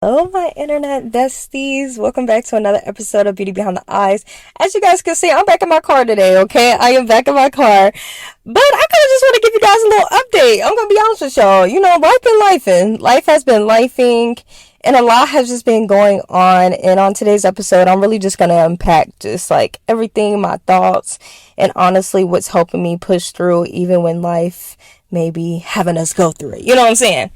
Hello, my internet besties. Welcome back to another episode of Beauty Behind the Eyes. As you guys can see, I'm back in my car today, okay? I am back in my car. But I kind of just want to give you guys a little update. I'm going to be honest with y'all. Life been lifing. Life has been lifing, and a lot has just been going on. And on today's episode, I'm really just going to unpack just like everything, my thoughts, and honestly, what's helping me push through even when life may be having us go through it. You know what I'm saying?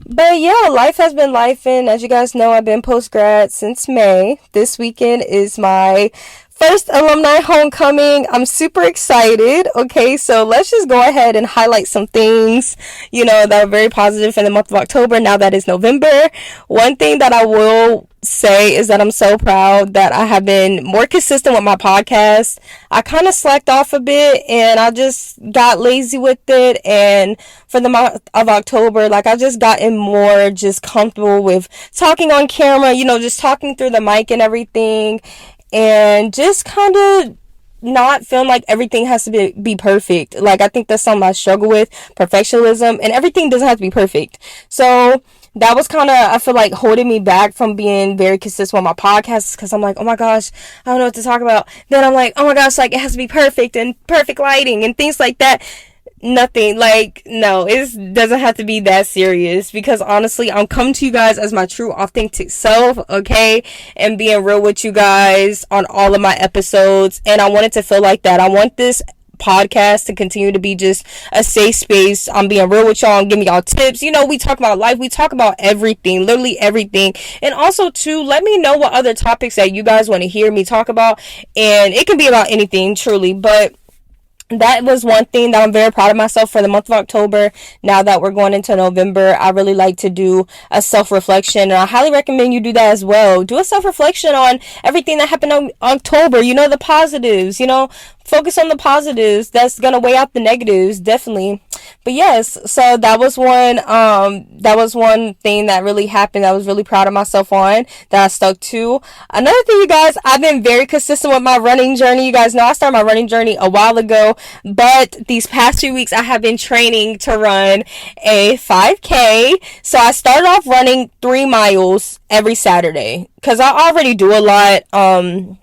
But yeah, life has been lifing. As you guys know, I've been post-grad since May. This weekend is my first alumni homecoming. I'm super excited. Okay, so let's just go ahead and highlight some things, that are very positive in the month of October. Now that it's November. One thing that I will say is that I'm so proud that I have been more consistent with my podcast. I kind of slacked off a bit and I just got lazy with it. And for the month of October, I just gotten more just comfortable with talking on camera, just talking through the mic and everything. And just kind of not feeling like everything has to be perfect. I think that's something I struggle with, perfectionism, and everything doesn't have to be perfect. So that was kind of, I feel like, holding me back from being very consistent with my podcast, because I'm like, oh my gosh, I don't know what to talk about. Then I'm like, oh my gosh, it has to be perfect and perfect lighting and things like that. Nothing, no, it doesn't have to be that serious, because honestly, I'm coming to you guys as my true authentic self, okay, and being real with you guys on all of my episodes. And I want it to feel like that. I want this podcast to continue to be just a safe space. I'm being real with y'all and giving y'all tips. We talk about life, we talk about everything, literally everything. And also too, let me know what other topics that you guys want to hear me talk about, and it can be about anything, truly. But that was one thing that I'm very proud of myself for the month of October. Now that we're going into November, I really like to do a self-reflection, and I highly recommend you do that as well. Do a self-reflection on everything that happened in October, the positives, focus on the positives. That's gonna weigh out the negatives, definitely. But yes, so that was one thing that really happened that I was really proud of myself on, that I stuck to. Another thing, you guys, I've been very consistent with my running journey. You guys know I started my running journey a while ago, but these past few weeks I have been training to run a 5K. So I started off running 3 miles every Saturday, because I already do a lot. I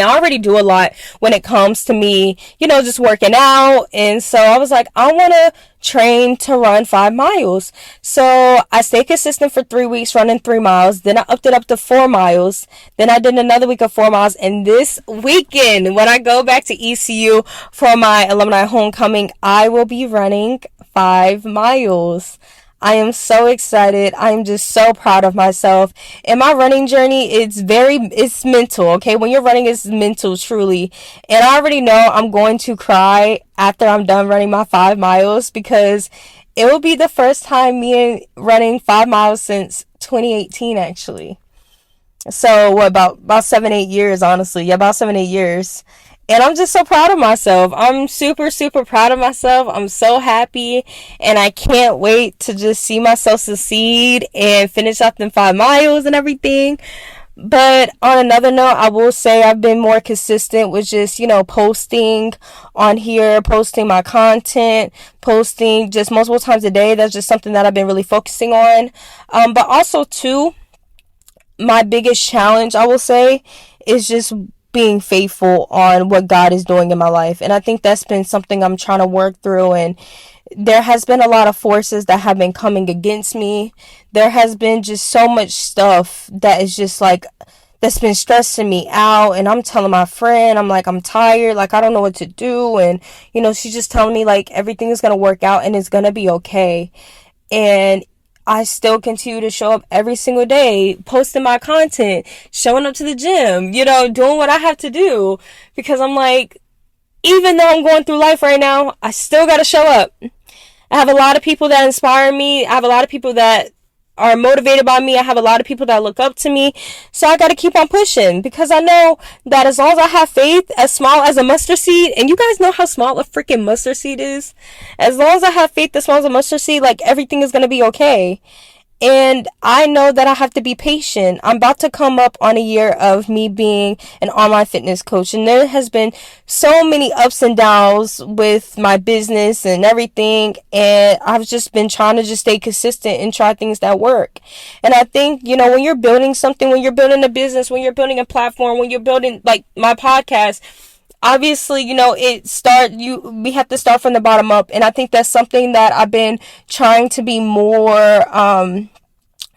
already do a lot when it comes to me, just working out. And so I was like, I want to train to run 5 miles. So I stayed consistent for 3 weeks running 3 miles. Then I upped it up to 4 miles. Then I did another week of 4 miles. And this weekend, when I go back to ECU for my alumni homecoming, I will be running 5 miles. I am so excited. I'm just so proud of myself. And my running journey, it's mental, okay? When you're running, it's mental, truly. And I already know I'm going to cry after I'm done running my 5 miles, because it will be the first time running 5 miles since 2018, actually. So what, about 7-8 years, honestly. Yeah, about 7-8 years. And I'm just so proud of myself. I'm super, super proud of myself. I'm so happy. And I can't wait to just see myself succeed and finish up in 5 miles and everything. But on another note, I will say I've been more consistent with just, posting on here, posting my content, posting just multiple times a day. That's just something that I've been really focusing on. But also too, my biggest challenge, I will say, is just being faithful on what God is doing in my life. And I think that's been something I'm trying to work through. And there has been a lot of forces that have been coming against me. There has been just so much stuff that is just that's been stressing me out. And I'm telling my friend, I'm like, I'm tired. I don't know what to do. And, she's just telling me everything is going to work out and it's going to be okay. And I still continue to show up every single day, posting my content, showing up to the gym, doing what I have to do, because I'm like, even though I'm going through life right now, I still got to show up. I have a lot of people that inspire me. I have a lot of people that are motivated by me. I have a lot of people that look up to me. So I got to keep on pushing, because I know that as long as I have faith as small as a mustard seed, and you guys know how small a freaking mustard seed is, as long as I have faith as small as a mustard seed, everything is going to be okay. And I know that I have to be patient. I'm about to come up on a year of me being an online fitness coach. And there has been so many ups and downs with my business and everything. And I've just been trying to just stay consistent and try things that work. And I think, when you're building something, when you're building a business, when you're building a platform, when you're building like my podcast, obviously, we have to start from the bottom up. And I think that's something that I've been trying to be more,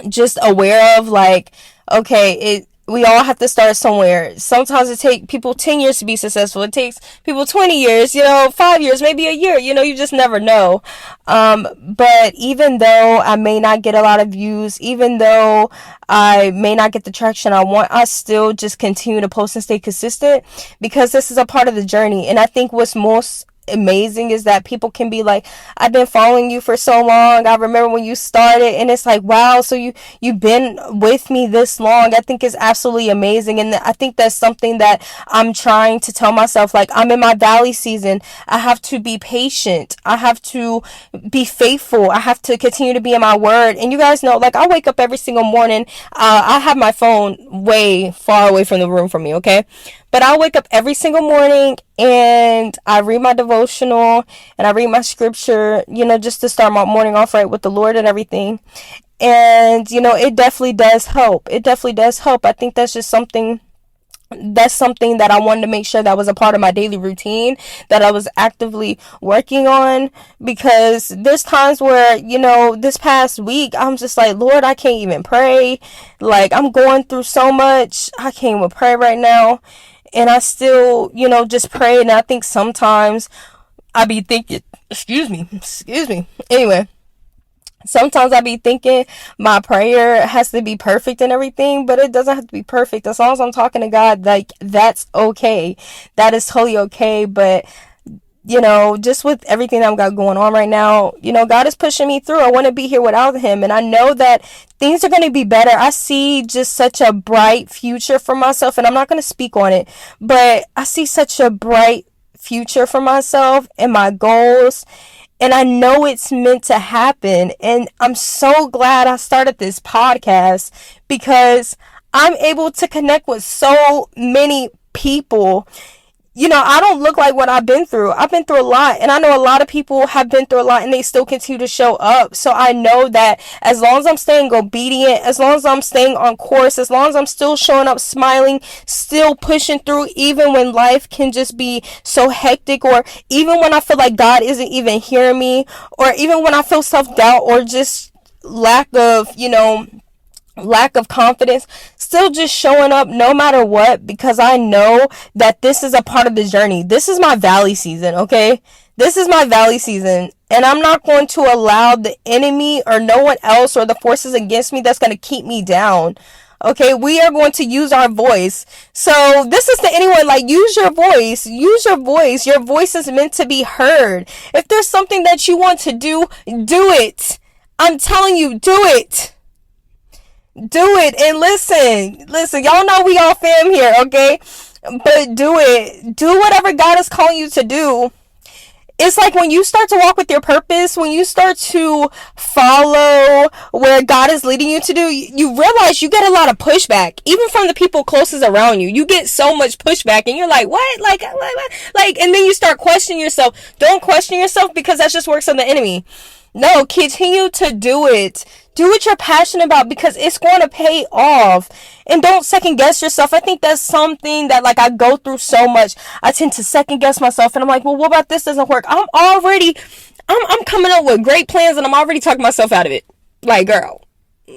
just aware of. Like, okay, we all have to start somewhere. Sometimes it takes people 10 years to be successful. It takes people 20 years, 5 years, maybe a year, you just never know. But even though I may not get a lot of views, even though I may not get the traction I want, I still just continue to post and stay consistent, because this is a part of the journey. And I think what's most amazing is that people can be like, I've been following you for so long, I remember when you started, and it's like, wow, so you've been with me this long. I think it's absolutely amazing. And I think that's something that I'm trying to tell myself. Like, I'm in my valley season. I have to be patient. I have to be faithful. I have to continue to be in my word. And you guys know, like, I wake up every single morning. I have my phone way far away from the room from me, okay? But I wake up every single morning and I read my devotional and I read my scripture, just to start my morning off right with the Lord and everything. And, it definitely does help. It definitely does help. I think that's something that I wanted to make sure that was a part of my daily routine, that I was actively working on, because there's times where, this past week, I'm just like, Lord, I can't even pray. Like, I'm going through so much. I can't even pray right now. And I still, just pray. And I think sometimes I be thinking, excuse me. Anyway, sometimes I be thinking my prayer has to be perfect and everything, but it doesn't have to be perfect. As long as I'm talking to God, like, that's okay. That is totally okay. But, just with everything I've got going on right now, God is pushing me through. I want to be here without him. And I know that things are going to be better. I see just such a bright future for myself, and I'm not going to speak on it, but I see such a bright future for myself and my goals. And I know it's meant to happen. And I'm so glad I started this podcast, because I'm able to connect with so many people. I don't look like what I've been through. I've been through a lot, and I know a lot of people have been through a lot, and they still continue to show up. So I know that as long as I'm staying obedient, as long as I'm staying on course, as long as I'm still showing up, smiling, still pushing through, even when life can just be so hectic, or even when I feel like God isn't even hearing me, or even when I feel self-doubt or just lack of confidence, still just showing up no matter what, because I know that this is a part of the journey. This is my valley season, okay? This is my valley season, and I'm not going to allow the enemy or no one else or the forces against me that's going to keep me down. Okay, we are going to use our voice. So this is to anyone, like, use your voice. Use your voice. Your voice is meant to be heard. If there's something that you want to do, do it. I'm telling you, do it. Do it. And listen, y'all know we all fam here, okay? But do it. Do whatever God is calling you to do. It's like when you start to walk with your purpose, when you start to follow where God is leading you to do, you realize you get a lot of pushback, even from the people closest around you. You get so much pushback, and you're like, what? Like, and then you start questioning yourself. Don't question yourself, because that just works on the enemy. No, continue to do it. Do what you're passionate about, because it's going to pay off. And don't second guess yourself. I think that's something that, like, I go through so much. I tend to second guess myself, and I'm like, well, what about this doesn't work? I'm coming up with great plans, and I'm already talking myself out of it. Like, girl,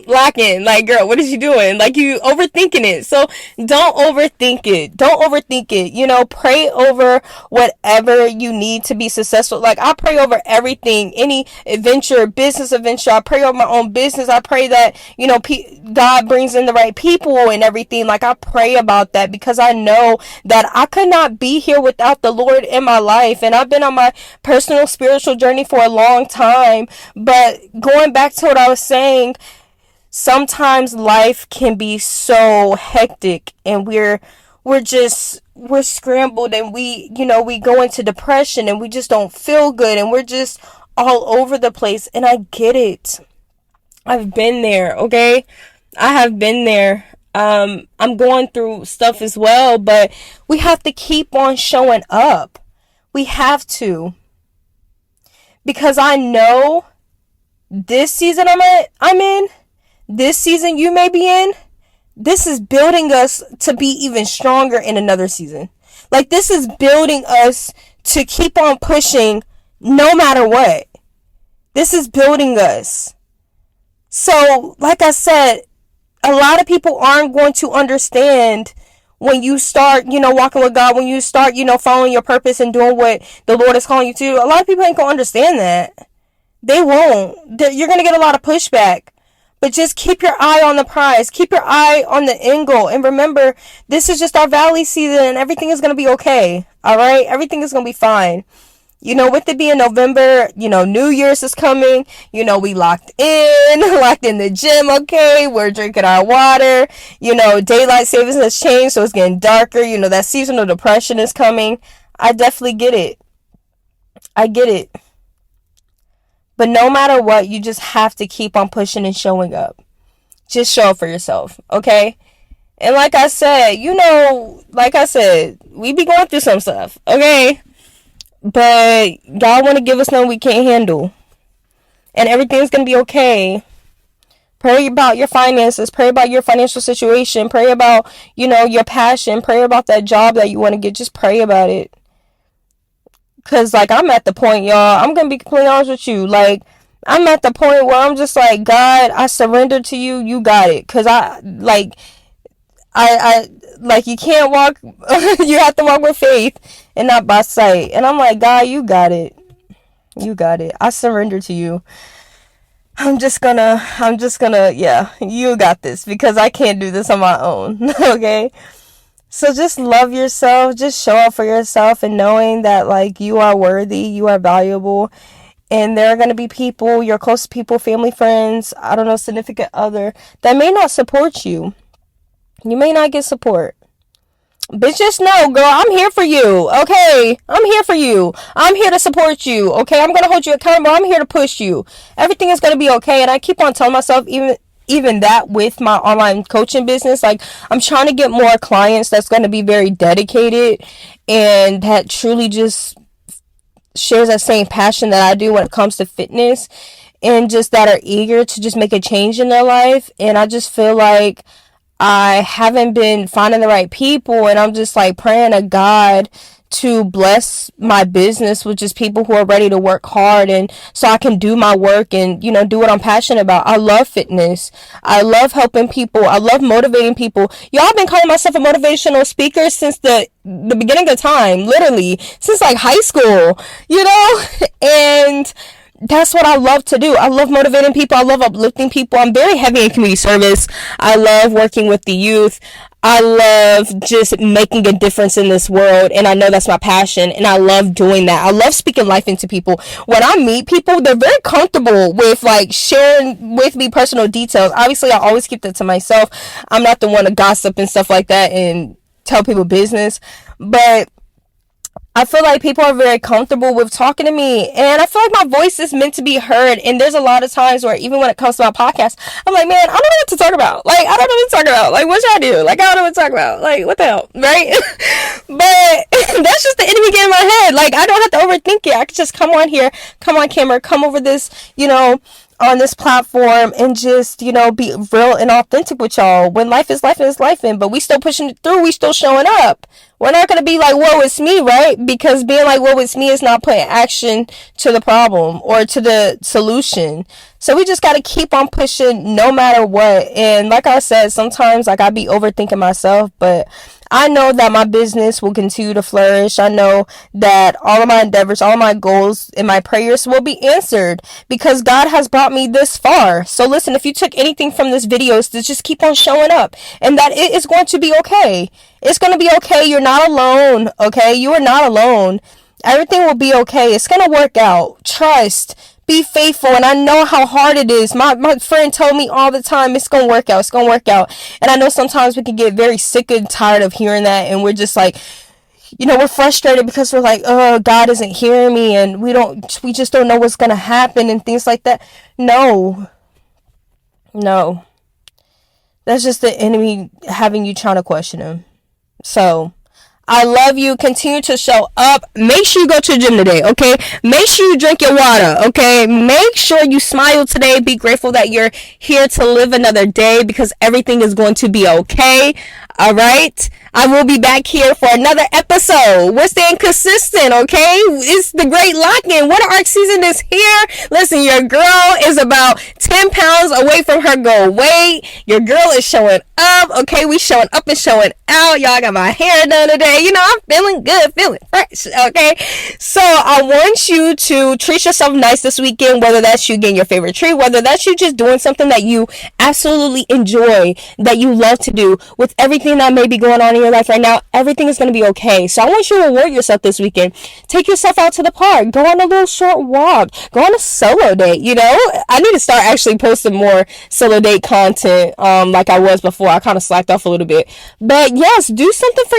lock in. Like, girl, what is you doing? Like, you overthinking it. So don't overthink it. Don't overthink it. Pray over whatever you need to be successful. Like, I pray over everything, any adventure, business adventure. I pray over my own business. I pray that, God brings in the right people and everything. Like, I pray about that, because I know that I could not be here without the Lord in my life. And I've been on my personal spiritual journey for a long time. But going back to what I was saying, sometimes life can be so hectic, and we're scrambled, and we go into depression, and we just don't feel good, and we're just all over the place. And I get it. I've been there, okay? I have been there. I'm going through stuff as well, but we have to keep on showing up. We have to. Because I know this season I'm in, this season you may be in, this is building us to be even stronger in another season. Like, this is building us to keep on pushing no matter what. This is building us. So, like I said, a lot of people aren't going to understand when you start, walking with God, when you start, following your purpose and doing what the Lord is calling you to do. A lot of people ain't going to understand that. They won't. You're going to get a lot of pushback. But just keep your eye on the prize. Keep your eye on the end goal. And remember, this is just our valley season and everything is going to be okay. All right? Everything is going to be fine. With it being November, New Year's is coming. We locked in the gym, okay? We're drinking our water. Daylight savings has changed, so it's getting darker. That seasonal depression is coming. I definitely get it. I get it. But no matter what, you just have to keep on pushing and showing up. Just show up for yourself, okay? And like I said, we be going through some stuff, okay? But God want to give us something we can't handle. And everything's going to be okay. Pray about your finances. Pray about your financial situation. Pray about, your passion. Pray about that job that you want to get. Just pray about it. Because, I'm at the point, y'all, I'm going to be completely honest with you. I'm at the point where I'm just like, God, I surrender to you. You got it. Because you can't walk, you have to walk with faith and not by sight. And I'm like, God, you got it. You got it. I surrender to you. I'm just gonna, yeah, you got this because I can't do this on my own. Okay. So just love yourself, just show up for yourself and knowing that you are worthy, you are valuable. And there are going to be people, your close people, family, friends, I don't know, significant other that may not support you. You may not get support. But just know, girl, I'm here for you, okay? I'm here for you. I'm here to support you, okay? I'm going to hold you accountable. I'm here to push you. Everything is going to be okay. And I keep on telling myself, even that with my online coaching business, I'm trying to get more clients that's going to be very dedicated and that truly just shares that same passion that I do when it comes to fitness and just that are eager to just make a change in their life. And I just feel like I haven't been finding the right people, and I'm just praying to God to bless my business with just people who are ready to work hard and so I can do my work and do what I'm passionate about. I love fitness. I love helping people. I love motivating people. Y'all, I've been calling myself a motivational speaker since the beginning of time, literally since high school, and that's what I love to do. I love motivating people. I love uplifting people. I'm very heavy in community service. I love working with the youth. I love just making a difference in this world, and I know that's my passion, and I love doing that. I love speaking life into people. When I meet people, they're very comfortable with sharing with me personal details. Obviously, I always keep that to myself. I'm not the one to gossip and stuff like that and tell people business, but I feel like people are very comfortable with talking to me, and I feel like my voice is meant to be heard. And there's a lot of times where even when it comes to my podcast, I'm like, man, I don't know what to talk about. I don't know what to talk about. What should I do? I don't know what to talk about. What the hell, right? But that's just the enemy getting in my head. I don't have to overthink it. I can just come on here, come on camera, come over this, on this platform and just, be real and authentic with y'all. When life is life and it's life, but we still pushing it through. We still showing up. We're not going to be whoa, it's me, right? Because being whoa, it's me is not putting action to the problem or to the solution. So we just got to keep on pushing no matter what. And like I said, sometimes I be overthinking myself, but I know that my business will continue to flourish. I know that all of my endeavors, all of my goals and my prayers will be answered because God has brought me this far. So listen, if you took anything from this video, is to just keep on showing up and that it is going to be okay. It's going to be okay. You're not alone. Okay. You are not alone. Everything will be okay. It's going to work out. Trust. Be faithful. And I know how hard it is. My friend told me all the time, it's going to work out. It's going to work out. And I know sometimes we can get very sick and tired of hearing that. And we're just we're frustrated because we're oh, God isn't hearing me. And we just don't know what's going to happen and things like that. No. No. That's just the enemy having you trying to question him. So, I love you. Continue to show up. Make sure you go to the gym today, okay? Make sure you drink your water, okay? Make sure you smile today. Be grateful that you're here to live another day, because everything is going to be okay. All right? I will be back here for another episode. We're staying consistent, okay? It's the great lock-in. Winter arc season is here. Listen, your girl is about 10 pounds away from her goal weight. Your girl is showing up, okay? We showing up and showing out. Y'all got my hair done today. You know, I'm feeling good, feeling fresh, okay? So I want you to treat yourself nice this weekend, whether that's you getting your favorite treat, whether that's you just doing something that you absolutely enjoy, that you love to do. With everything that may be going on in your life right now, everything is going to be okay. So I want you to reward yourself this weekend. Take yourself out to the park. Go on a little short walk. Go on a solo date. You know, I need to start actually posting more solo date content like I was before. I kind of slacked off a little bit. But yes, do something for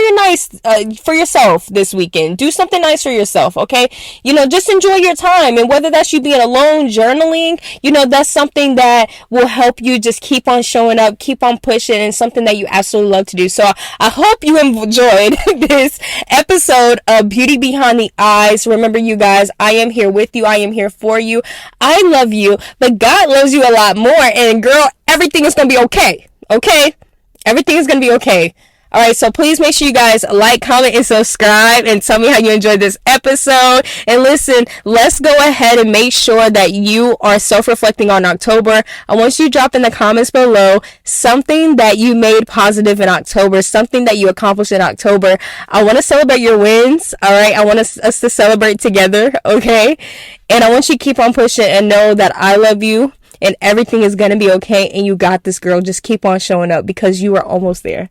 for yourself this weekend. Do something nice for yourself, okay? You know, just enjoy your time. And whether that's you being alone, journaling, you know, that's something that will help you just keep on showing up, keep on pushing, and something that you absolutely love to do. So I hope you enjoyed this episode of Beauty Behind the Eyes. Remember, you guys, I am here with you. I am here for you. I love you, but God loves you a lot more. And girl, everything is going to be okay. Okay? Everything is going to be okay. All right, so please make sure you guys like, comment, and subscribe, and tell me how you enjoyed this episode. And listen, let's go ahead and make sure that you are self-reflecting on October. I want you to drop in the comments below something that you made positive in October, something that you accomplished in October. I want to celebrate your wins, all right? I want us to celebrate together, okay? And I want you to keep on pushing and know that I love you, and everything is going to be okay, and you got this, girl. Just keep on showing up, because you are almost there.